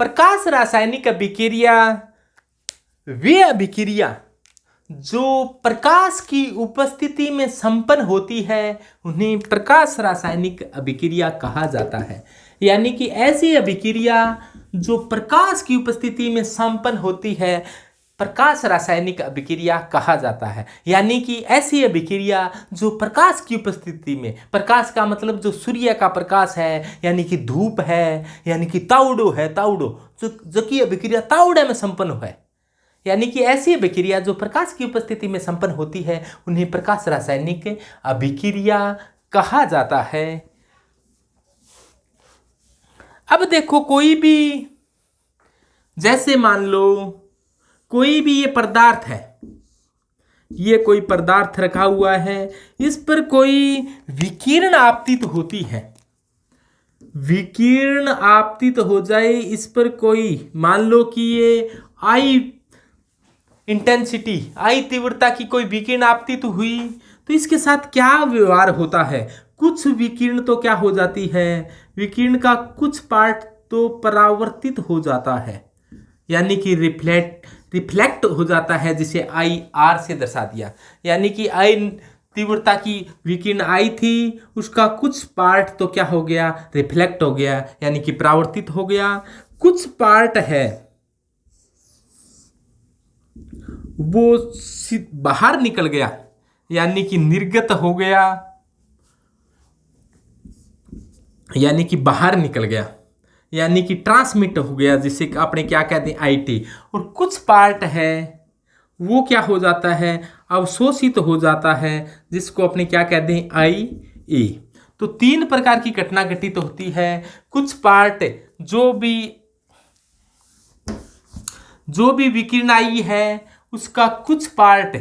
प्रकाश रासायनिक अभिक्रिया वे अभिक्रिया जो प्रकाश की उपस्थिति में संपन्न होती है उन्हें प्रकाश रासायनिक अभिक्रिया कहा जाता है। यानी कि ऐसी अभिक्रिया जो प्रकाश की उपस्थिति में संपन्न होती है प्रकाश रासायनिक अभिक्रिया कहा जाता है। यानी कि ऐसी अभिक्रिया जो प्रकाश की उपस्थिति में, प्रकाश का मतलब जो सूर्य का प्रकाश है यानी कि धूप है, यानी कि ताउडो है, ताउडो जो कि अभिक्रिया ताउडे में संपन्न है, यानी कि ऐसी अभिक्रिया जो प्रकाश की उपस्थिति में संपन्न होती है उन्हें प्रकाश रासायनिक अभिक्रिया कहा जाता है। अब देखो, कोई भी, जैसे मान लो कोई भी ये पदार्थ है, ये कोई पदार्थ रखा हुआ है, इस पर कोई विकिरण आपतित होती है, विकिरण आपतित हो जाए इस पर कोई, मान लो कि ये आई इंटेंसिटी, आई तीव्रता की कोई विकिरण आपतित हुई तो इसके साथ क्या व्यवहार होता है। कुछ विकिरण तो क्या हो जाती है, विकिरण का कुछ पार्ट तो परावर्तित हो जाता है, यानी कि रिफ्लेक्ट हो जाता है, जिसे आई आर से दर्शा दिया। यानी कि आई तीव्रता की विकिरण आई थी, उसका कुछ पार्ट तो क्या हो गया, रिफ्लेक्ट हो गया, यानी कि परावर्तित हो गया। कुछ पार्ट है वो बाहर निकल गया, यानी कि निर्गत हो गया, यानी कि बाहर निकल गया, यानी कि ट्रांसमिट हो गया, जिसे अपने क्या कहते हैं आईटी। और कुछ पार्ट है वो क्या हो जाता है, अवशोषित हो जाता है, जिसको अपने क्या कहते हैं आई ए। तो तीन प्रकार की घटना घटित होती है। कुछ पार्ट जो भी विकिरण आई है उसका कुछ पार्ट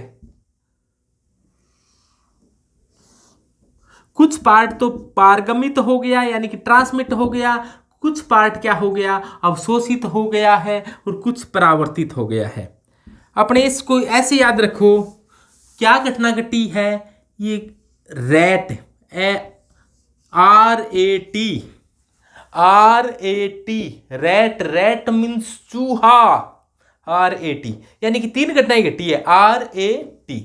तो पारगमित हो गया, यानी कि ट्रांसमिट हो गया, कुछ पार्ट क्या हो गया, अवशोषित हो गया है, और कुछ परावर्तित हो गया है। अपने इसको ऐसे याद रखो, क्या घटना घटी है, ये रैट, रैट मीन्स चूहा, RAT, यानी कि तीन घटनाएं घटी है, RAT।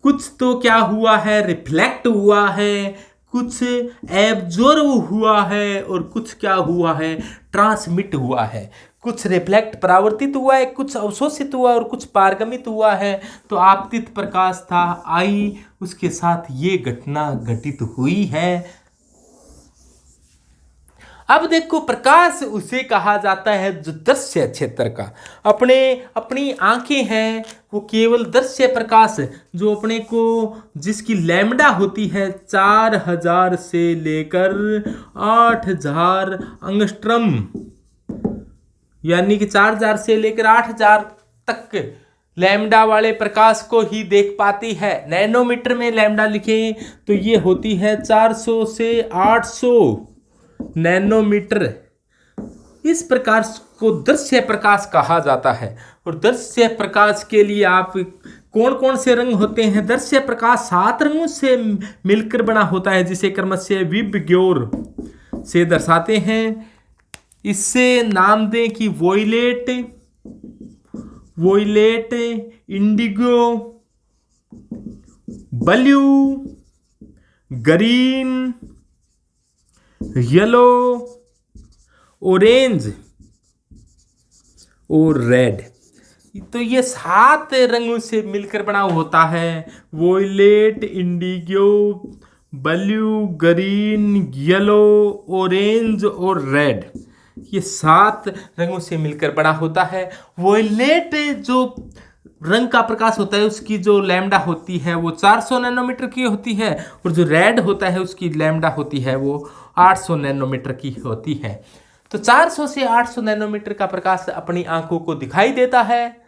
कुछ तो क्या हुआ है, रिफ्लेक्ट हुआ है, कुछ एब्जॉर्ब हुआ है, और कुछ क्या हुआ है, ट्रांसमिट हुआ है। कुछ रिफ्लेक्ट परावर्तित हुआ है, कुछ अवशोषित हुआ, और कुछ पारगमित हुआ है। तो आपतित प्रकाश था आई, उसके साथ ये घटना घटित हुई है। अब देखो, प्रकाश उसे कहा जाता है जो दृश्य क्षेत्र का, अपनी आंखें हैं वो केवल दृश्य प्रकाश जो अपने को, जिसकी लैम्डा होती है 4000 से लेकर 8000 एंगस्ट्रॉम, यानी कि 4000 से लेकर 8000 तक लैम्डा वाले प्रकाश को ही देख पाती है। नैनोमीटर में लैम्डा लिखें तो ये होती है 400 से 800 नैनोमीटर। इस प्रकाश को दृश्य प्रकाश कहा जाता है। और दृश्य प्रकाश के लिए आप कौन कौन से रंग होते हैं, दृश्य प्रकाश 7 रंगों से मिलकर बना होता है, जिसे क्रमशः विबग्योर से दर्शाते हैं। इससे नाम दें कि violet, indigo, blue, green, yellow, orange और रेड। तो ये 7 रंगों से मिलकर बना होता है। Violet, indigo, blue, green, yellow, orange और रेड, ये 7 रंगों से मिलकर बना होता है। वोयलेट जो रंग का प्रकाश होता है उसकी जो लैम्डा होती है वो 400 नैनोमीटर की होती है, और जो रेड होता है उसकी लैम्डा होती है वो 800 नैनोमीटर की होती है। तो 400 से 800 नैनोमीटर का प्रकाश अपनी आंखों को दिखाई देता है।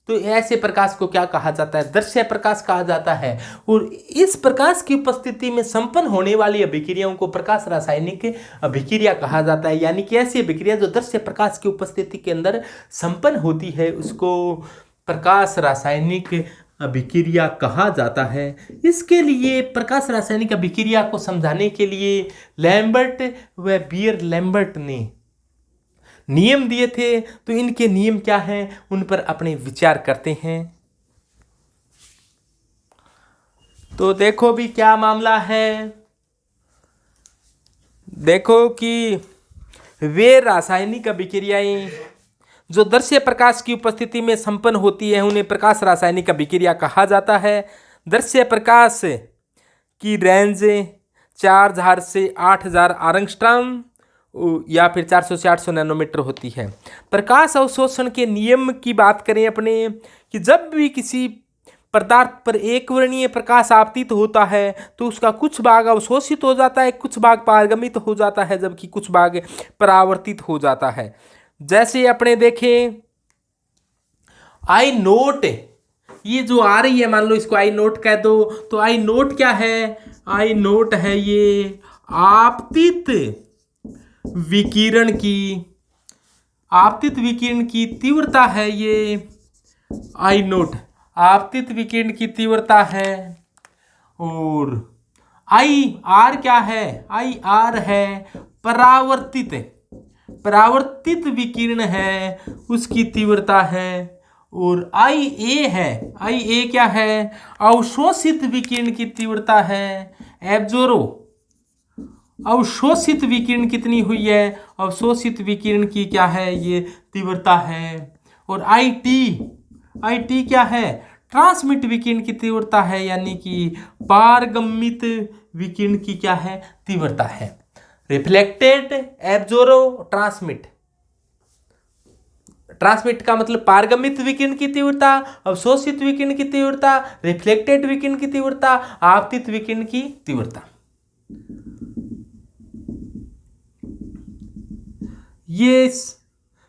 तो ऐसे प्रकाश को क्या कहा जाता है, दृश्य प्रकाश कहा जाता है। और इस प्रकाश की उपस्थिति में संपन्न होने वाली अभिक्रियाओं को प्रकाश रासायनिक अभिक्रिया कहा जाता है। यानी कि ऐसी अभिक्रिया जो दृश्य प्रकाश की उपस्थिति के अंदर संपन्न होती है उसको प्रकाश रासायनिक अभिक्रिया कहा जाता है। इसके लिए प्रकाश रासायनिक अभिक्रिया को समझाने के लिए लैम्बर्ट व बियर लैम्बर्ट ने नियम दिए थे, तो इनके नियम क्या हैं उन पर अपने विचार करते हैं। तो देखो भी क्या मामला है। देखो कि वे रासायनिक अभिक्रियाएं जो दृश्य प्रकाश की उपस्थिति में संपन्न होती है उन्हें प्रकाश रासायनिक अभिक्रिया कहा जाता है। दृश्य प्रकाश की रेंज 4000 से 8000 एंगस्ट्रॉम या फिर 400 से 800 नैनोमीटर होती है। प्रकाश अवशोषण के नियम की बात करें अपने, कि जब भी किसी पदार्थ पर एक वर्णीय प्रकाश आपतित होता है तो उसका कुछ भाग अवशोषित हो जाता है, कुछ भाग पारगमित हो जाता है, जबकि कुछ भाग परावर्तित हो जाता है। जैसे अपने देखें आई नोट, ये जो आ रही है मान लो इसको आई नोट कह दो, तो आई नोट क्या है? आई नोट है ये आपतित विकिरण की तीव्रता है। ये आई नोट आपतित विकिरण की तीव्रता है। और आई आर क्या है? आई आर है परावर्तित विकिरण है, उसकी तीव्रता है। और आई ए है, आई ए क्या है? अवशोषित विकिरण की तीव्रता है। अवशोषित विकिरण कितनी हुई है? अवशोषित विकिरण की क्या है? ये तीव्रता है। और आई टी क्या है? ट्रांसमिट विकिरण की तीव्रता है, यानी कि पारगमित विकिरण की क्या है? तीव्रता है। रिफ्लेक्टेड, एब्जोर्ब, ट्रांसमिट का मतलब पारगमित विकिरण की तीव्रता, अवशोषित विकिरण की तीव्रता, रिफ्लेक्टेड विकिरण की तीव्रता, आपतित विकिरण की तीव्रता। ये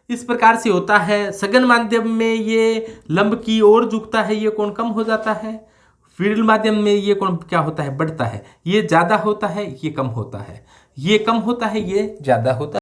इस प्रकार से होता है। सघन माध्यम में ये लंब की ओर झुकता है, ये कोण कम हो जाता है। विरल माध्यम में ये कोण क्या होता है? बढ़ता है। ये ज्यादा होता है, ये कम होता है, ये कम होता है, ये ज्यादा होता है।